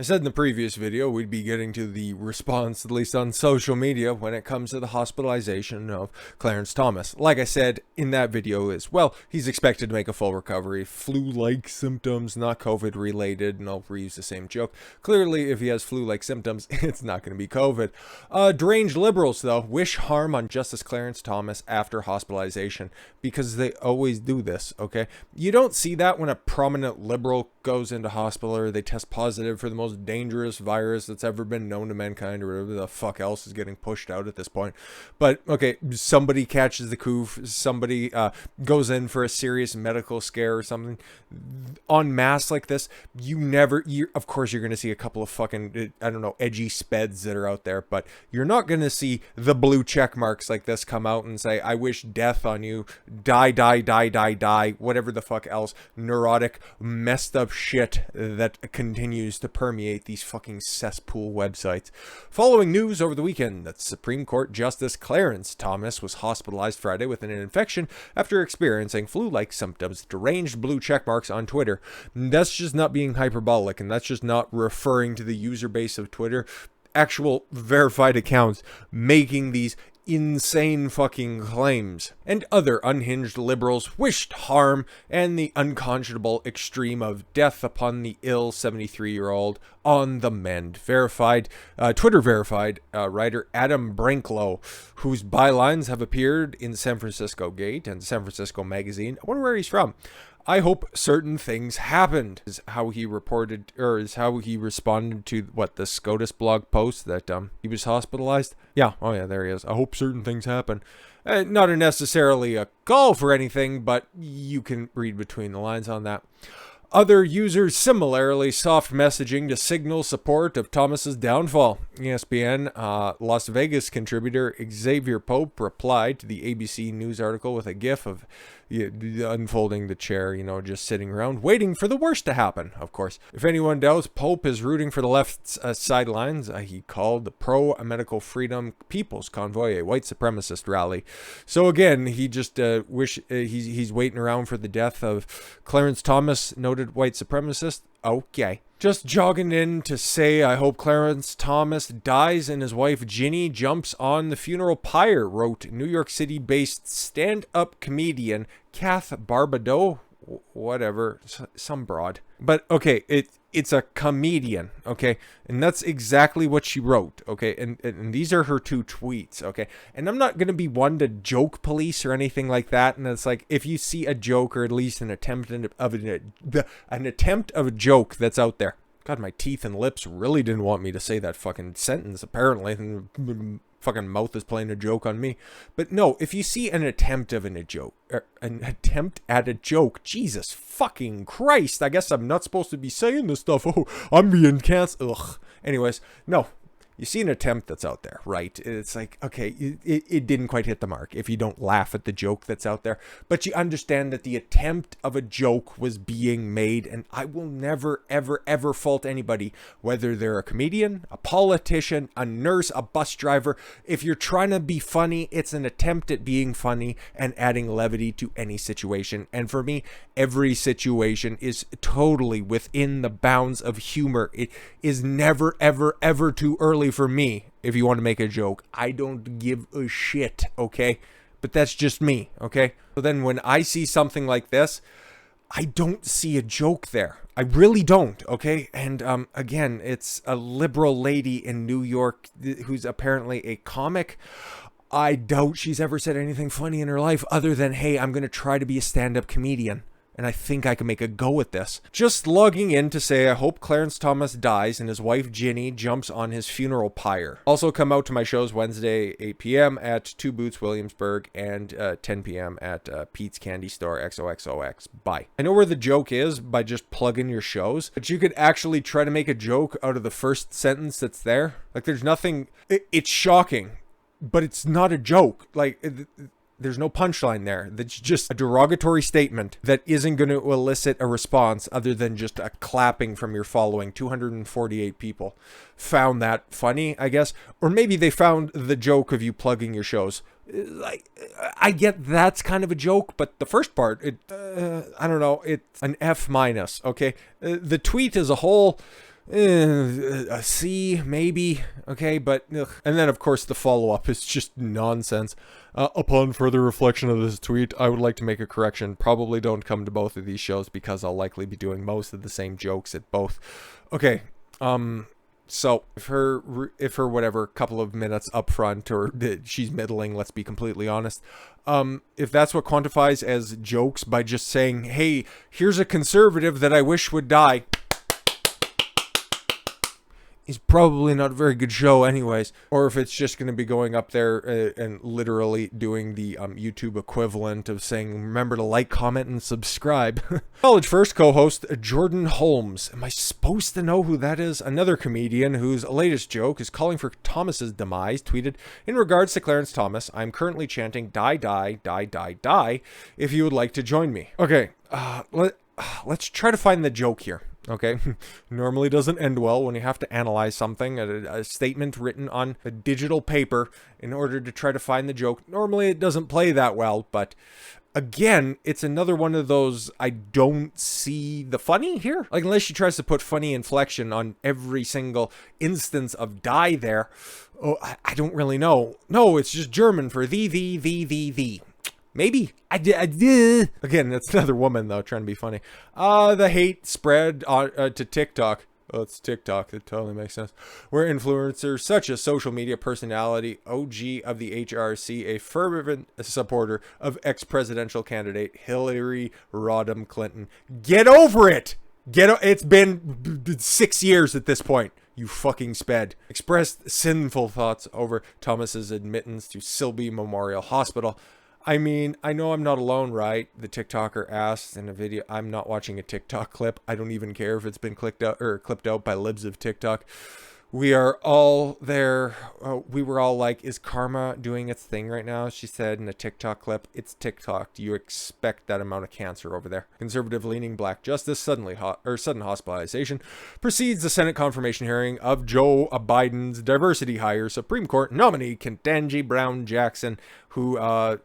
I said in the previous video we'd be getting to the response, at least on social media, when it comes to the hospitalization of Clarence Thomas. Like I said in that video as well, he's expected to make a full recovery. Flu-like symptoms, not COVID-related, and I'll reuse the same joke. Clearly, if he has flu-like symptoms, it's not going to be COVID. Deranged liberals, though, wish harm on Justice Clarence Thomas after hospitalization, because they always do this, okay? You don't see that when a prominent liberal goes into hospital or they test positive for the most dangerous virus that's ever been known to mankind, or whatever the fuck else is getting pushed out at this point. But okay, somebody catches the coof, somebody goes in for a serious medical scare or something en masse like this. Of course you're going to see a couple of fucking, I don't know, edgy speds that are out there, but you're not going to see the blue check marks like this come out and say, I wish death on you, die, die, die, die, die, whatever the fuck else neurotic, messed up shit that continues to permeate these fucking cesspool websites. Following news over the weekend that Supreme Court Justice Clarence Thomas was hospitalized Friday with an infection after experiencing flu-like symptoms, deranged blue checkmarks on Twitter. That's just not being hyperbolic, and that's just not referring to the user base of Twitter. Actual verified accounts making these insane fucking claims. And other unhinged liberals wished harm and the unconscionable extreme of death upon the ill 73-year-old on the mend. Twitter verified writer Adam Brinklow, whose bylines have appeared in San Francisco Gate and San Francisco Magazine. I wonder where he's from. I hope certain things happened, is how he reported, or is how he responded to the SCOTUS blog post that he was hospitalized. Yeah, oh yeah, there he is. I hope certain things happen. Not necessarily a call for anything, but you can read between the lines on that. Other users similarly soft messaging to signal support of Thomas's downfall. ESPN Las Vegas contributor Xavier Pope replied to the ABC News article with a gif of unfolding the chair, just sitting around, waiting for the worst to happen, of course. If anyone doubts, Pope is rooting for the left's sidelines. He called the pro-medical freedom People's Convoy a white supremacist rally. So again, he just he's waiting around for the death of Clarence Thomas, noted white supremacist. Okay. Just jogging in to say I hope Clarence Thomas dies and his wife Ginny jumps on the funeral pyre, wrote New York City-based stand-up comedian Kath Barbado, whatever, some broad. But okay, it's a comedian, okay? And that's exactly what she wrote, okay? And these are her two tweets, okay? And I'm not going to be one to joke police or anything like that. And it's like, if you see a joke, or at least an attempt of a joke that's out there. God, my teeth and lips really didn't want me to say that fucking sentence, apparently. And fucking mouth is playing a joke on me. But no, if you see an attempt at a joke, Jesus fucking Christ, I guess I'm not supposed to be saying this stuff. Oh, I'm being canceled. Ugh. Anyways, no. You see an attempt that's out there, right? It's like, okay, it didn't quite hit the mark if you don't laugh at the joke that's out there. But you understand that the attempt of a joke was being made, and I will never, ever, ever fault anybody, whether they're a comedian, a politician, a nurse, a bus driver. If you're trying to be funny, it's an attempt at being funny and adding levity to any situation. And for me, every situation is totally within the bounds of humor. It is never, ever, ever too early for me. If you want to make a joke, I don't give a shit, okay? But that's just me, okay? So then when I see something like this, I don't see a joke there. I really don't, okay? And again, it's a liberal lady in New York who's apparently a comic. I doubt she's ever said anything funny in her life other than, hey, I'm going to try to be a stand-up comedian. And I think I can make a go at this. Just logging in to say I hope Clarence Thomas dies and his wife Ginny jumps on his funeral pyre. Also come out to my shows Wednesday 8 p.m. at 2 Boots Williamsburg and 10 p.m. at Pete's Candy Store XOXOX. Bye. I know where the joke is by just plugging your shows, but you could actually try to make a joke out of the first sentence that's there. Like, there's nothing... It's shocking, but it's not a joke. Like... There's no punchline there. That's just a derogatory statement that isn't going to elicit a response other than just a clapping from your following. 248 people found that funny, I guess. Or maybe they found the joke of you plugging your shows. Like, I get that's kind of a joke, but the first part, I don't know, it's an F-, okay? The tweet as a whole... A C, maybe. Okay, but ugh. And then of course the follow-up is just nonsense. Upon further reflection of this tweet, I would like to make a correction. Probably don't come to both of these shows because I'll likely be doing most of the same jokes at both. Okay, so if her whatever couple of minutes up front, or she's middling, let's be completely honest, if that's what quantifies as jokes by just saying, hey, here's a conservative that I wish would die, is probably not a very good show anyways. Or if it's just going to be going up there and literally doing the YouTube equivalent of saying, remember to like, comment, and subscribe. College First co-host Jordan Holmes. Am I supposed to know who that is? Another comedian whose latest joke is calling for Thomas's demise, tweeted, in regards to Clarence Thomas, I'm currently chanting die, die, die, die, die, if you would like to join me. Okay, let's try to find the joke here. Okay, normally doesn't end well when you have to analyze something, a statement written on a digital paper in order to try to find the joke. Normally it doesn't play that well, but again, it's another one of those, I don't see the funny here. Like, unless she tries to put funny inflection on every single instance of die there, oh, I don't really know. No, it's just German for the. Maybe. I did. Again, that's another woman, though, trying to be funny. The hate spread to TikTok. Oh, it's TikTok. That totally makes sense. Where influencers such as social media personality, OG of the HRC, a fervent supporter of ex-presidential candidate Hillary Rodham Clinton. Get over it! It's been 6 years at this point. You fucking sped. Expressed sinful thoughts over Thomas's admittance to Silby Memorial Hospital. I mean, I know I'm not alone, right? The TikToker asked in a video. I'm not watching a TikTok clip. I don't even care if it's been clipped out by libs of TikTok. We are all there. We were all like, is karma doing its thing right now? She said in a TikTok clip, it's TikTok. Do you expect that amount of cancer over there? Conservative-leaning black justice, sudden hospitalization, precedes the Senate confirmation hearing of Joe Biden's diversity hire Supreme Court nominee Ketanji Brown Jackson, who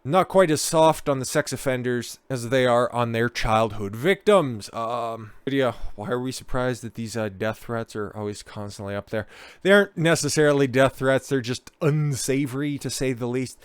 not quite as soft on the sex offenders as they are on their childhood victims. Yeah, why are we surprised that these death threats are always constantly up there? They aren't necessarily death threats, they're just unsavory, to say the least.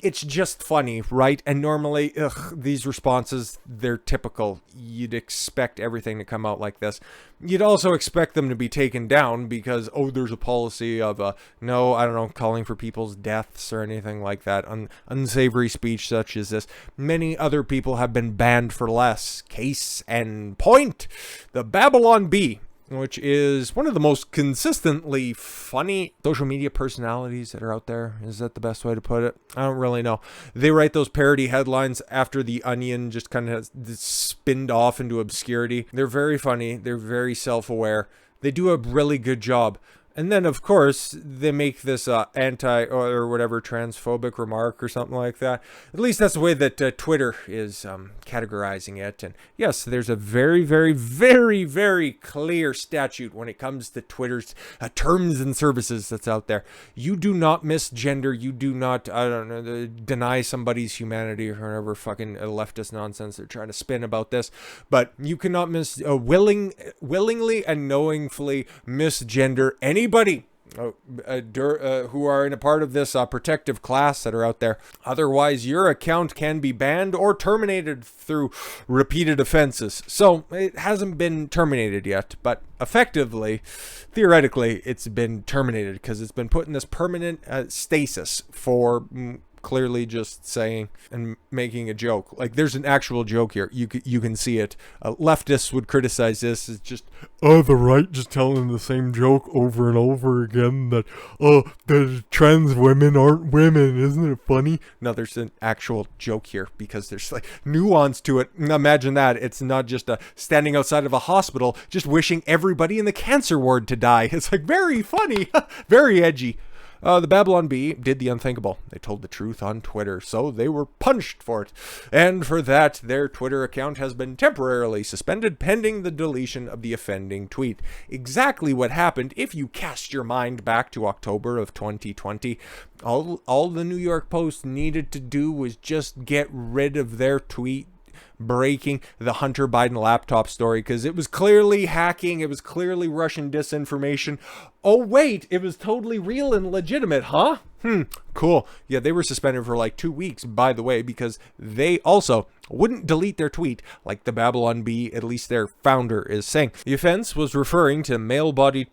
It's just funny, right? And normally, these responses, they're typical. You'd expect everything to come out like this. You'd also expect them to be taken down because, oh, there's a policy of, no, I don't know, calling for people's deaths or anything like that. Unsavory speech such as this. Many other people have been banned for less. Case and point. The Babylon Bee, which is one of the most consistently funny social media personalities that are out there. Is that the best way to put it? I don't really know. They write those parody headlines after The Onion just kind of spinned off into obscurity. They're very funny. They're very self-aware. They do a really good job. And then, of course, they make this anti or whatever transphobic remark or something like that. At least that's the way that Twitter is categorizing it. And yes, there's a very, very, very, very clear statute when it comes to Twitter's terms and services that's out there. You do not misgender. You do not, I don't know, deny somebody's humanity or whatever fucking leftist nonsense they're trying to spin about this. But you cannot willingly and knowingly misgender anybody who are in a part of this protective class that are out there. Otherwise, your account can be banned or terminated through repeated offenses. So it hasn't been terminated yet, but effectively, theoretically, it's been terminated because it's been put in this permanent stasis for clearly just saying and making a joke. Like, there's an actual joke here. You can see it. Leftists would criticize this as just, the right just telling the same joke over and over again that, the trans women aren't women. Isn't it funny? No, there's an actual joke here because there's like nuance to it. Imagine that. It's not just standing outside of a hospital just wishing everybody in the cancer ward to die. It's like very funny, very edgy. The Babylon Bee did the unthinkable. They told the truth on Twitter, so they were punished for it. And for that, their Twitter account has been temporarily suspended pending the deletion of the offending tweet. Exactly what happened if you cast your mind back to October of 2020. All the New York Post needed to do was just get rid of their tweet breaking the Hunter Biden laptop story, because it was clearly hacking, it was clearly Russian disinformation. Oh wait, it was totally real and legitimate, huh? Cool. Yeah, they were suspended for like 2 weeks, by the way, because they also wouldn't delete their tweet like the Babylon Bee, at least their founder, is saying. The offense was referring to male-bodied...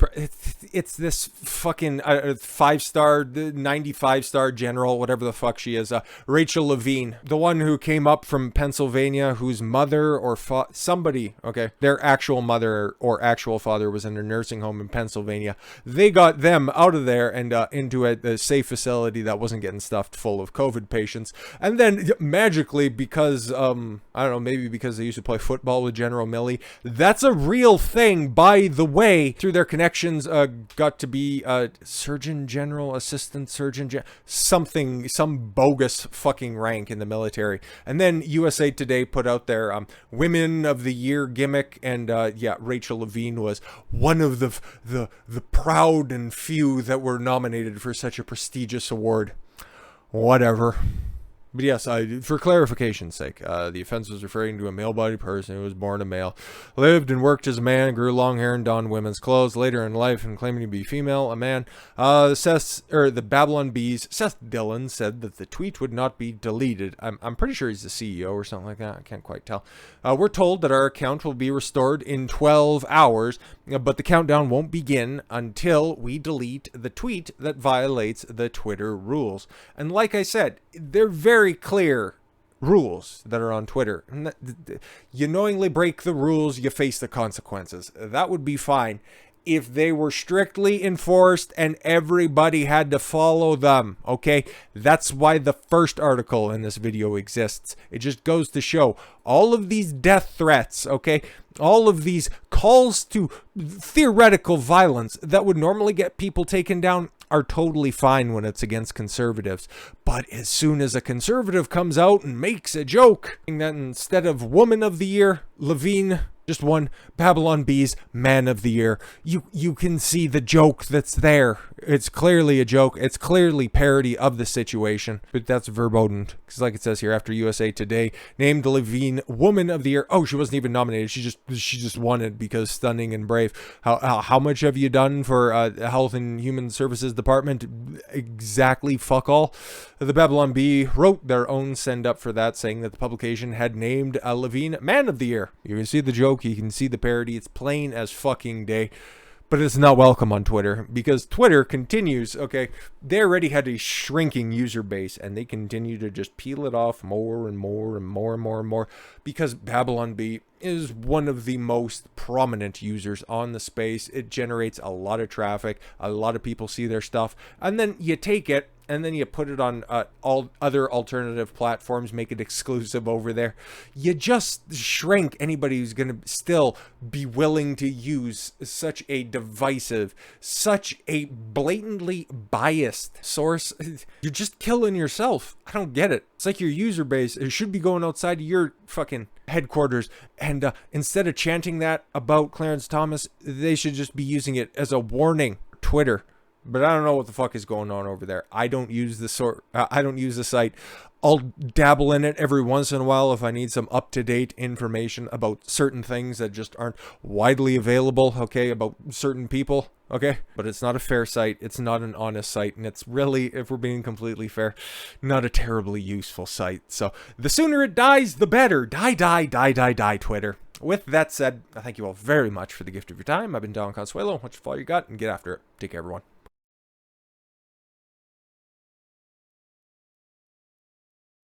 It's this fucking 5-star, 95-star general, whatever the fuck she is, Rachel LeVine, the one who came up from Pennsylvania, whose mother or somebody, okay, their actual mother or actual father was in a nursing home in Pennsylvania. They got them out of there and into a safe facility that wasn't getting stuffed full of COVID patients. And then magically, because I don't know, maybe because they used to play football with General Milley, that's a real thing, by the way, through their connections, got to be Surgeon General, Assistant Surgeon General, something, some bogus fucking rank in the military. And then USA Today put out their Women of the Year gimmick, and yeah, Rachel LeVine was one of the proud and few that were nominated for such a prestigious award. Whatever. But yes, for clarification's sake, the offense was referring to a male-bodied person who was born a male, lived and worked as a man, grew long hair and donned women's clothes later in life, and claiming to be female, a man. The Babylon Bees, Seth Dillon, said that the tweet would not be deleted. I'm pretty sure he's the CEO or something like that. I can't quite tell. We're told that our account will be restored in 12 hours, but the countdown won't begin until we delete the tweet that violates the Twitter rules. And like I said, they're very clear rules that are on Twitter. You knowingly break the rules, you face the consequences. That would be fine if they were strictly enforced and everybody had to follow them, okay? That's why the first article in this video exists. It just goes to show all of these death threats, okay? All of these calls to theoretical violence that would normally get people taken down are totally fine when it's against conservatives. But as soon as a conservative comes out and makes a joke, that instead of Woman of the Year, LeVine just won Babylon Bee's Man of the Year. You can see the joke that's there. It's clearly a joke. It's clearly parody of the situation. But that's verboten. Because like it says here, after USA Today named LeVine Woman of the Year. Oh, she wasn't even nominated. She just won it because stunning and brave. How much have you done for Health and Human Services Department? Exactly fuck all. The Babylon Bee wrote their own send-up for that, saying that the publication had named LeVine Man of the Year. You can see the joke. You can see the parody. It's plain as fucking day. But it's not welcome on Twitter, because Twitter continues, okay, they already had a shrinking user base, and they continue to just peel it off more and more and more and more and more, because Babylon Bee is one of the most prominent users on the space. It generates a lot of traffic, a lot of people see their stuff, and then you take it and then you put it on all other alternative platforms, make it exclusive over there. You just shrink anybody who's going to still be willing to use such a divisive, such a blatantly biased source. You're just killing yourself. I don't get it. It's like your user base, it should be going outside of your fucking headquarters, and instead of chanting that about Clarence Thomas, they should just be using it as a warning. Twitter. But I don't know what the fuck is going on over there. I don't use the site. I'll dabble in it every once in a while if I need some up-to-date information about certain things that just aren't widely available, okay, about certain people, okay? But it's not a fair site. It's not an honest site. And it's really, if we're being completely fair, not a terribly useful site. So the sooner it dies, the better. Die, Twitter. With that said, I thank you all very much for the gift of your time. I've been Don Consuelo. Watch for all you got and get after it. Take care, everyone.